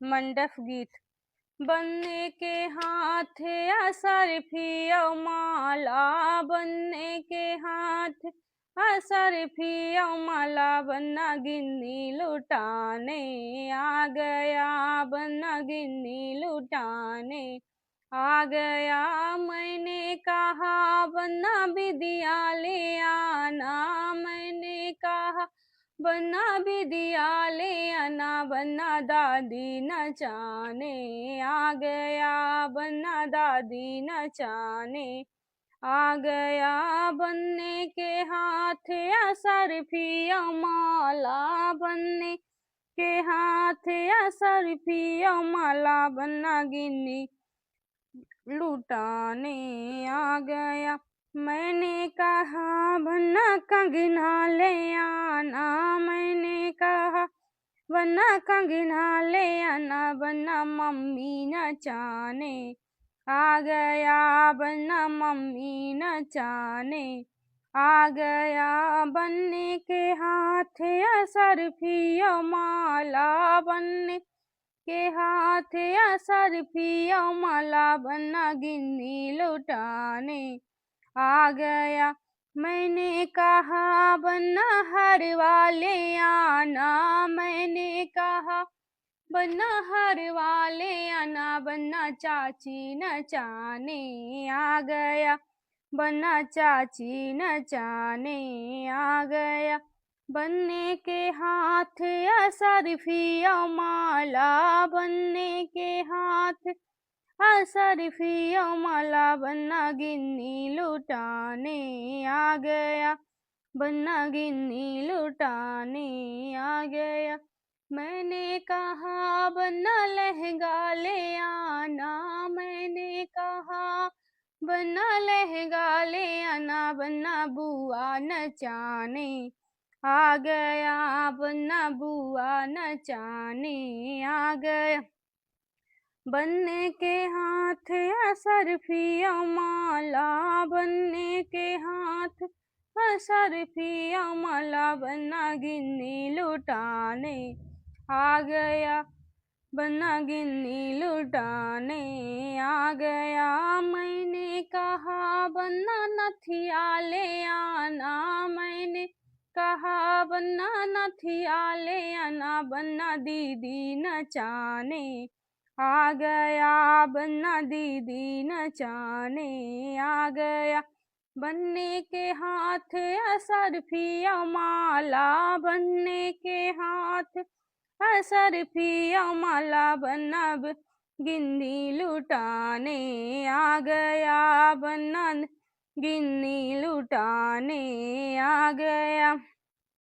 मंडप गीत। बनने के हाथ असरफी माला, बनने के हाथ असरफी माला, बन्ना गिन्नी लुटाने आ गया, बन्ना गिन्नी लुटाने आ गया। मैंने कहा बन्ना विदिया ले आना, मैंने कहा बन्ना विदिया ले आना, बन्ना दादी नचाने आ गया, बन्ना दादी नचाने आ गया। बनने के हाथ असरफी माला, बनने के हाथ असरफी माला, बन्ना गिन्नी लुटाने आ गया। मैंने कहा बन्ना कंगना ले आना, मैंने कहा बन्ना कंगना ले आना, बन्ना मम्मी नचाने आ गया, बन्ना मम्मी नचाने आ गया। बनने के हाथ असरफी माला, बनने के हाथ असरफी माला, बन्ना गिन्नी लुटाने आ गया। मैंने कहा बन्ना हर वाले आना, मैंने कहा बन्ना हर वाले आना, बन्ना चाची नचाने आ गया, बन्ना चाची नचाने आ गया। बनने के हाथ असरफी माला, बनने के हाथ असरफी माला, बन्ना गिन्नी लुटाने आ गया, बन्ना गिन्नी लुटाने आ गया। मैंने कहा बन्ना लहंगा ले आना, मैंने कहा बन्ना लहंगा ले आना, बन्ना बुआ नचाने आ गया, बन्ना बुआ नचाने आ गया। बनने के हाथ असरफी माला, बनने के हाथ असरफी माला, बन्ना गिन्नी लुटाने आ गया, बन्ना गिन्नी लुटाने आ गया। मैंने कहा बन्ना नथिया ले आना, मैंने कहा बन्ना नथिया ले आना, बन्ना दीदी नचाने आ गया, बन्ना दीदी नचाने आ गया। बनने के हाथ असरफी माला, बनने के हाथ असरफी माला, बन्ना गिन्नी लुटाने आ गया, बन्ना गिन्नी लुटाने आ गया।